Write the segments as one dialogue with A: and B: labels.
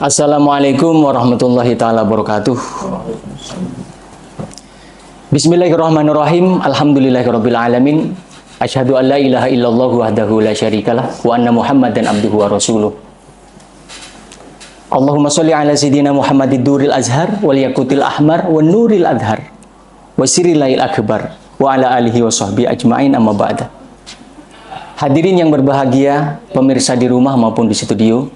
A: Assalamualaikum warahmatullahi ta'ala wabarakatuh. Bismillahirrahmanirrahim. Alhamdulillahirabbil alamin. Asyhadu an la ilaha illallah wahdahu la syarikalah wa anna Muhammadan abduhu wa rasuluh. Allahumma sholli ala sayyidina Muhammadid duril azhar wal yaqutil ahmar wan nuril adhar wa sirril akbar wa ala alihi wa sahbihi ajmain, amma ba'da. Hadirin yang berbahagia, pemirsa di rumah maupun di studio,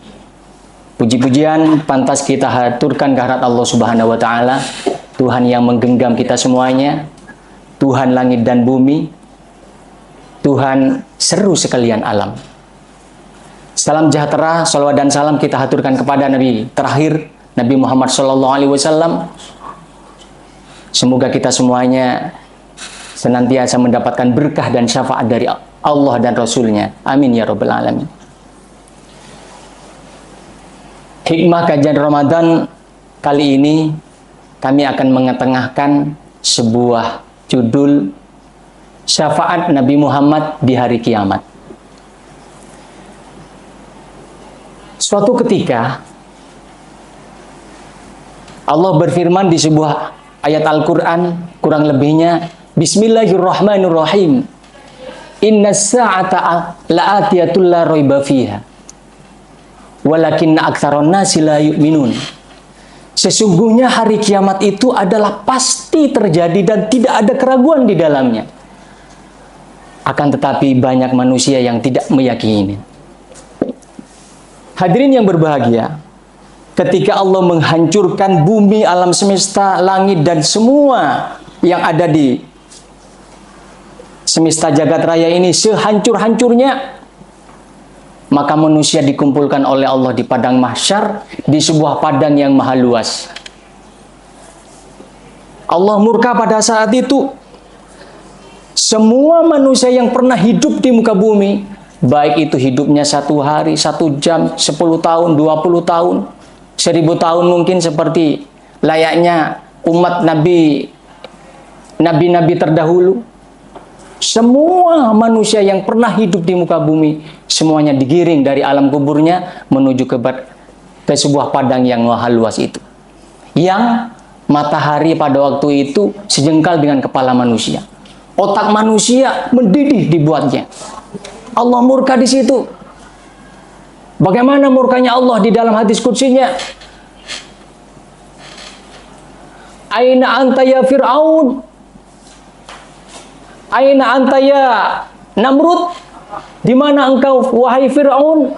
A: puji-pujian pantas kita haturkan kehadirat Allah Subhanahu wa taala, Tuhan yang menggenggam kita semuanya, Tuhan langit dan bumi, Tuhan seru sekalian alam. Salam sejahtera, salawat dan salam kita haturkan kepada Nabi terakhir, Nabi Muhammad SAW. Semoga kita semuanya senantiasa mendapatkan berkah dan syafaat dari Allah dan Rasul-Nya. Amin ya rabbal alamin. Hikmah kajian Ramadan kali ini kami akan mengetengahkan sebuah judul syafaat Nabi Muhammad di hari kiamat. Suatu ketika Allah berfirman di sebuah ayat Al-Quran, kurang lebihnya, Bismillahirrahmanirrahim. Innas sa'ata la'atiyatul la raiba fiha walakinna aktsaron nasi la yu'minun. Sesungguhnya hari kiamat itu adalah pasti terjadi dan tidak ada keraguan di dalamnya. Akan tetapi banyak manusia yang tidak meyakini. Hadirin yang berbahagia, ketika Allah menghancurkan bumi, alam semesta, langit dan semua yang ada di semesta jagat raya ini sehancur-hancurnya, maka manusia dikumpulkan oleh Allah di padang mahsyar, di sebuah padang yang maha luas. Allah murka pada saat itu. Semua manusia yang pernah hidup di muka bumi, baik itu hidupnya 1 hari, 1 jam, 10 tahun, 20 tahun, 1000 tahun mungkin seperti layaknya umat nabi-nabi terdahulu. Semua manusia yang pernah hidup di muka bumi, semuanya digiring dari alam kuburnya menuju ke sebuah padang yang maha luas itu. Yang matahari pada waktu itu sejengkal dengan kepala manusia. Otak manusia mendidih dibuatnya. Allah murka di situ. Bagaimana murkanya Allah di dalam hadis qudsinya? Aina anta ya Fir'aun? Aina anta ya Namrud? Di mana engkau wahai Fir'aun?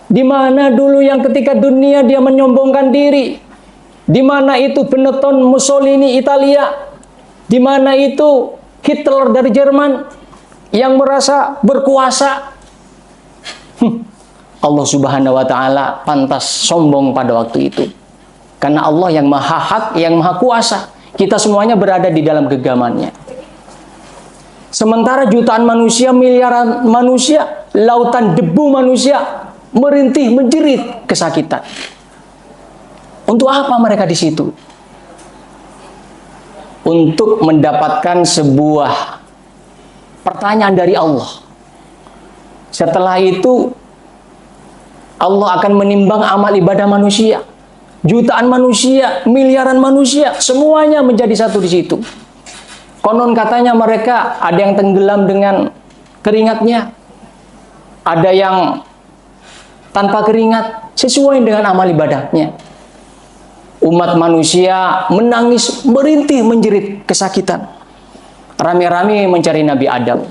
A: Di mana dulu yang ketika dunia dia menyombongkan diri? Di mana itu Benetton Mussolini Italia? Di mana itu Hitler dari Jerman yang merasa berkuasa? Allah Subhanahu wa taala pantas sombong pada waktu itu. Karena Allah yang maha hak, yang maha kuasa. Kita semuanya berada di dalam genggamannya. Sementara jutaan manusia, miliaran manusia, lautan debu manusia merintih, menjerit kesakitan. Untuk apa mereka di situ? Untuk mendapatkan sebuah pertanyaan dari Allah. Setelah itu Allah akan menimbang amal ibadah manusia. Jutaan manusia, miliaran manusia, semuanya menjadi satu di situ. Konon katanya mereka ada yang tenggelam dengan keringatnya, ada yang tanpa keringat, sesuai dengan amal ibadahnya. Umat manusia menangis, merintih, menjerit kesakitan. Rame-rame mencari Nabi Adam.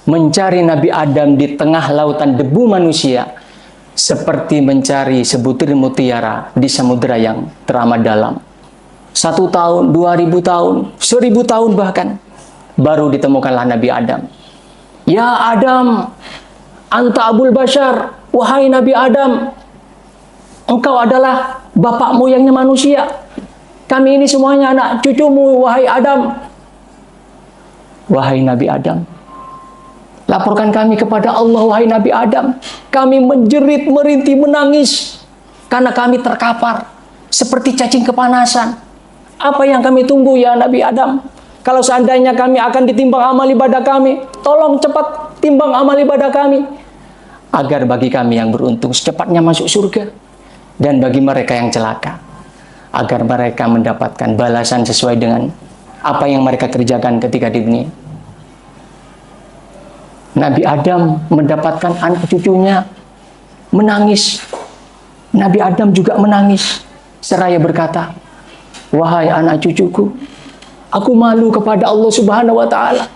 A: Mencari Nabi Adam di tengah lautan debu manusia, seperti mencari sebutir mutiara di samudera yang teramat dalam. 1 tahun, 2000 tahun, 1000 tahun bahkan, baru ditemukanlah Nabi Adam. Ya Adam, anta abul bashar, wahai Nabi Adam, engkau adalah bapak moyangnya manusia. Kami ini semuanya anak cucumu, wahai Adam. Wahai Nabi Adam, laporkan kami kepada Allah, wahai Nabi Adam. Kami menjerit, merintih, menangis, karena kami terkapar, seperti cacing kepanasan. Apa yang kami tunggu ya Nabi Adam? Kalau seandainya kami akan ditimbang amal ibadah kami, tolong cepat timbang amal ibadah kami. Agar bagi kami yang beruntung secepatnya masuk surga. dan bagi mereka yang celaka, agar mereka mendapatkan balasan sesuai dengan apa yang mereka kerjakan ketika di dunia. Nabi Adam mendapatkan anak cucunya menangis. Nabi Adam juga menangis seraya berkata, "Wahai anak cucuku, aku malu kepada Allah Subhanahu wa taala.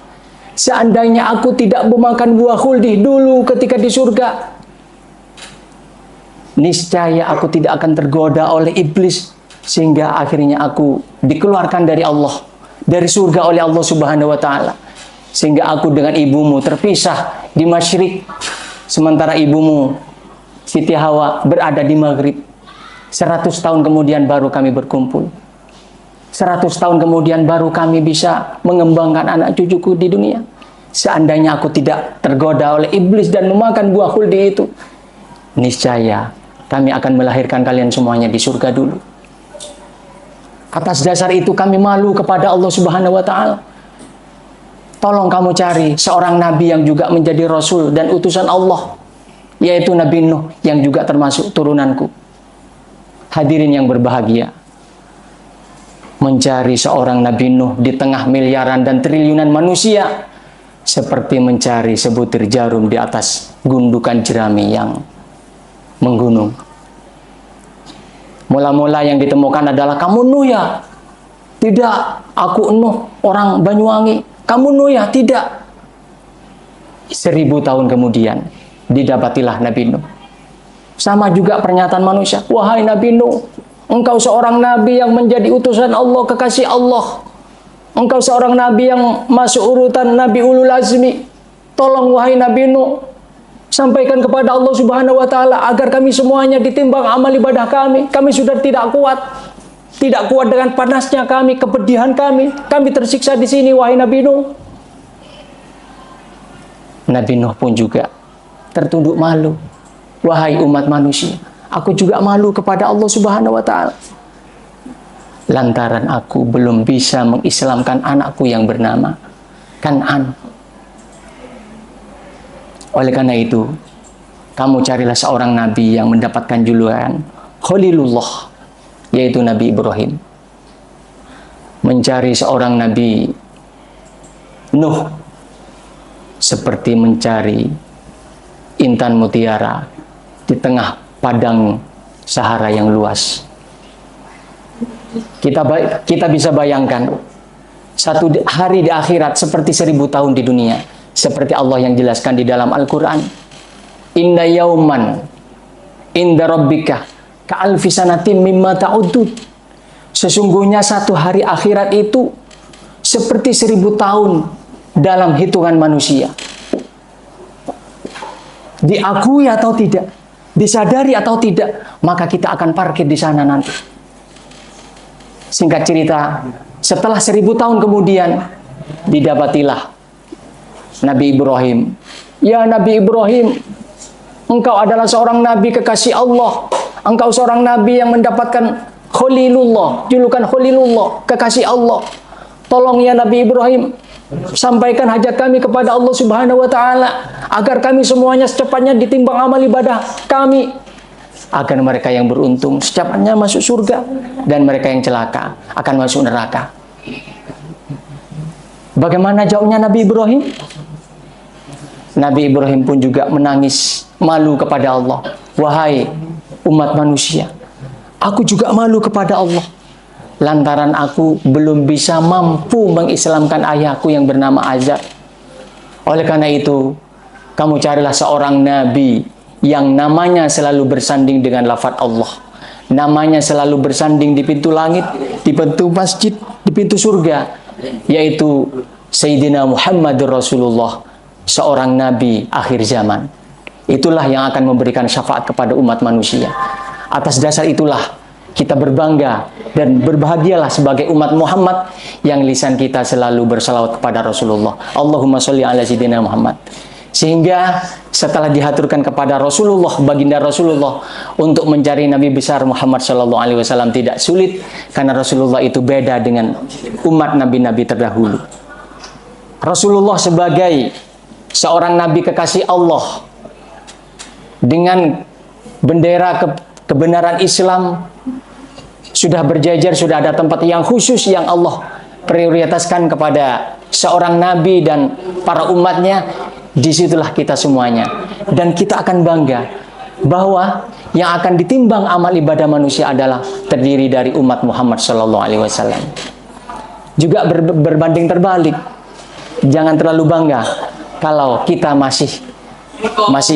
A: Seandainya aku tidak memakan buah khuldi dulu ketika di surga, niscaya aku tidak akan tergoda oleh iblis sehingga akhirnya aku dikeluarkan dari Allah, dari surga oleh Allah Subhanahu wa taala. Sehingga aku dengan ibumu terpisah di masyrik, sementara ibumu Siti Hawa berada di maghrib. 100 tahun kemudian baru kami berkumpul. 100 tahun kemudian baru kami bisa mengembangkan anak cucuku di dunia. Seandainya aku tidak tergoda oleh iblis dan memakan buah khuldi itu, niscaya kami akan melahirkan kalian semuanya di surga dulu. Atas dasar itu kami malu kepada Allah Subhanahu wa taala. Tolong kamu cari seorang nabi yang juga menjadi rasul dan utusan Allah, yaitu Nabi Nuh yang juga termasuk turunanku." Hadirin yang berbahagia, mencari seorang Nabi Nuh di tengah miliaran dan triliunan manusia seperti mencari sebutir jarum di atas gundukan jerami yang menggunung. Mula-mula yang ditemukan adalah, "Kamu Nuh ya?" "Tidak, aku Nuh, orang Banyuwangi." "Kamu Nuh ya?" "Tidak." 1000 tahun kemudian didapatilah Nabi Nuh. Sama juga pernyataan manusia, "Wahai Nabi Nuh, engkau seorang nabi yang menjadi utusan Allah, kekasih Allah. Engkau seorang nabi yang masuk urutan Nabi Ulul Azmi. Tolong wahai Nabi Nuh, sampaikan kepada Allah Subhanahu wa taala agar kami semuanya ditimbang amal ibadah kami. Kami sudah tidak kuat. Tidak kuat dengan panasnya kami, kepedihan kami. Kami tersiksa di sini wahai Nabi Nuh." Nabi Nuh pun juga tertunduk malu. "Wahai umat manusia, aku juga malu kepada Allah Subhanahu wa taala. Lantaran aku belum bisa mengislamkan anakku yang bernama Kan'an. Oleh karena itu, kamu carilah seorang nabi yang mendapatkan julukan Khalilullah, yaitu Nabi Ibrahim. Mencari seorang Nabi Nuh seperti mencari intan mutiara di tengah padang Sahara yang luas. Kita bisa bayangkan satu hari di akhirat seperti 1000 tahun di dunia, seperti Allah yang jelaskan di dalam Al-Quran, "Inna yauman inda rabbika ka'alfi sanatin mimma ta'udud." Sesungguhnya satu hari akhirat itu seperti 1000 tahun dalam hitungan manusia. Diakui atau tidak, disadari atau tidak, maka kita akan parkir di sana nanti. Singkat cerita, setelah 1000 tahun kemudian didapatilah Nabi Ibrahim. "Ya Nabi Ibrahim, engkau adalah seorang nabi kekasih Allah. Engkau seorang nabi yang mendapatkan Khalilullah, julukan Khalilullah, kekasih Allah. Tolong ya Nabi Ibrahim, sampaikan hajat kami kepada Allah Subhanahu wa taala agar kami semuanya secepatnya ditimbang amal ibadah kami, agar mereka yang beruntung secepatnya masuk surga dan mereka yang celaka akan masuk neraka." Bagaimana jawabnya Nabi Ibrahim? Nabi Ibrahim pun juga menangis malu kepada Allah. "Wahai umat manusia, aku juga malu kepada Allah lantaran aku belum bisa mampu mengislamkan ayahku yang bernama Azar. Oleh karena itu, kamu carilah seorang nabi yang namanya selalu bersanding dengan lafaz Allah. Namanya selalu bersanding di pintu langit, di pintu masjid, di pintu surga, yaitu Sayyidina Muhammadur Rasulullah, seorang nabi akhir zaman. Itulah yang akan memberikan syafaat kepada umat manusia. Atas dasar itulah kita berbangga dan berbahagialah sebagai umat Muhammad yang lisan kita selalu bersalawat kepada Rasulullah. Allahumma sholli ala sayyidina Muhammad. Sehingga setelah dihaturkan kepada Rasulullah, baginda Rasulullah, untuk mencari Nabi besar Muhammad Shallallahu Alaihi Wasallam tidak sulit, karena Rasulullah itu beda dengan umat nabi-nabi terdahulu. Rasulullah sebagai seorang nabi kekasih Allah dengan bendera kebenaran Islam sudah berjajar, sudah ada tempat yang khusus yang Allah prioritaskan kepada seorang nabi dan para umatnya, disitulah kita semuanya. Dan kita akan bangga bahwa yang akan ditimbang amal ibadah manusia adalah terdiri dari umat Muhammad SAW. Juga berbanding terbalik, jangan terlalu bangga kalau kita masih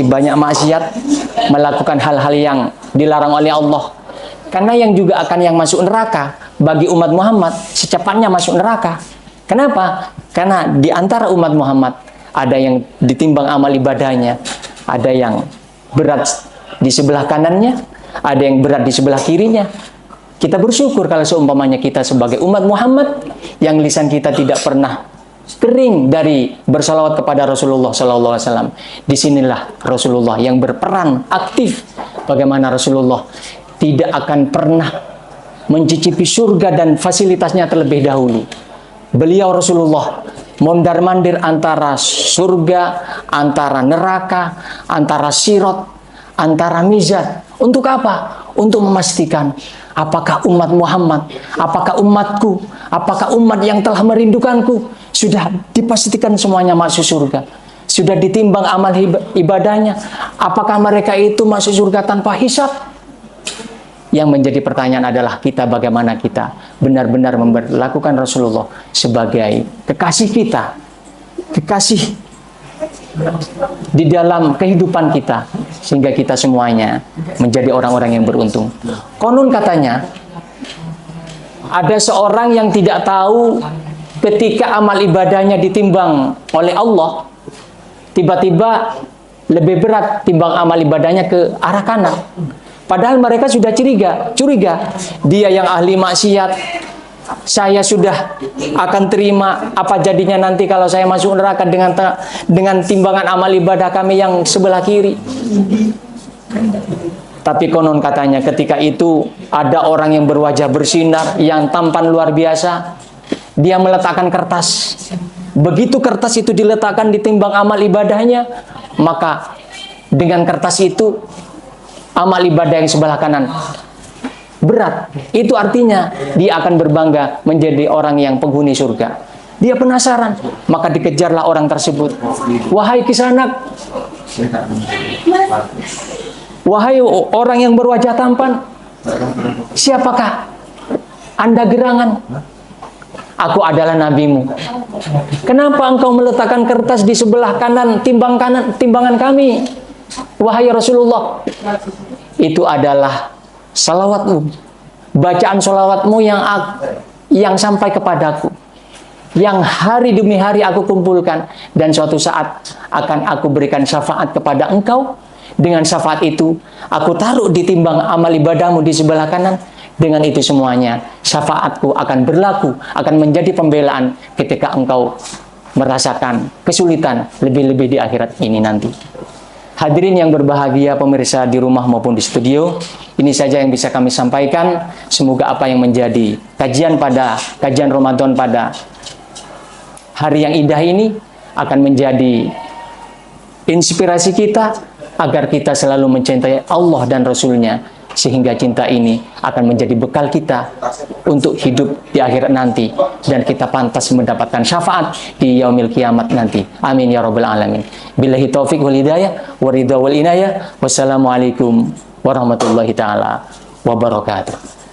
A: banyak maksiat, melakukan hal-hal yang dilarang oleh Allah. Karena yang juga akan yang masuk neraka bagi umat Muhammad secepatnya masuk neraka. Kenapa? Karena di antara umat Muhammad ada yang ditimbang amal ibadahnya, ada yang berat di sebelah kanannya, ada yang berat di sebelah kirinya. Kita bersyukur kalau seumpamanya kita sebagai umat Muhammad yang lisan kita tidak pernah kering dari bersalawat kepada Rasulullah SAW. Disinilah Rasulullah yang berperan aktif. Bagaimana Rasulullah tidak akan pernah mencicipi surga dan fasilitasnya terlebih dahulu. Beliau Rasulullah mondar-mandir antara surga, antara neraka, antara sirat, antara mizan. Untuk apa? Untuk memastikan apakah umat Muhammad, apakah umatku, apakah umat yang telah merindukanku sudah dipastikan semuanya masuk surga. Sudah ditimbang amal ibadahnya. Apakah mereka itu masuk surga tanpa hisab? Yang menjadi pertanyaan adalah kita, bagaimana kita benar-benar memperlakukan Rasulullah sebagai kekasih kita, kekasih di dalam kehidupan kita, sehingga kita semuanya menjadi orang-orang yang beruntung. Konon katanya ada seorang yang tidak tahu ketika amal ibadahnya ditimbang oleh Allah, tiba-tiba lebih berat timbang amal ibadahnya ke arah kanan. Padahal mereka sudah curiga, dia yang ahli maksiat, saya sudah akan terima apa jadinya nanti kalau saya masuk neraka dengan timbangan amal ibadah kami yang sebelah kiri. Tapi konon katanya ketika itu ada orang yang berwajah bersinar, yang tampan luar biasa. Dia meletakkan kertas. Begitu kertas itu diletakkan di timbang amal ibadahnya, maka dengan kertas itu amal ibadah yang sebelah kanan berat. Itu artinya dia akan berbangga menjadi orang yang penghuni surga. Dia penasaran, maka dikejarlah orang tersebut. Wahai kisanak, wahai orang yang berwajah tampan, siapakah Anda gerangan? Aku adalah nabimu. Kenapa engkau meletakkan kertas di sebelah kanan timbangan kami? Wahai Rasulullah, itu adalah salawatmu, bacaan salawatmu yang sampai kepadaku, yang hari demi hari aku kumpulkan, dan suatu saat akan aku berikan syafaat kepada engkau. Dengan syafaat itu aku taruh di timbang amal ibadahmu di sebelah kanan. Dengan itu semuanya syafaatku akan berlaku, akan menjadi pembelaan ketika engkau merasakan kesulitan, lebih-lebih di akhirat ini nanti. Hadirin yang berbahagia, pemirsa di rumah maupun di studio, ini saja yang bisa kami sampaikan. Semoga apa yang menjadi kajian Ramadan pada hari yang indah ini akan menjadi inspirasi kita agar kita selalu mencintai Allah dan Rasul-Nya, sehingga cinta ini akan menjadi bekal kita untuk hidup di akhirat nanti, dan kita pantas mendapatkan syafaat di yaumil kiamat nanti. Amin ya rabbal alamin. Billahi taufik wal hidayah wa ridha wal inayah. Wassalamualaikum warahmatullahi taala wabarakatuh.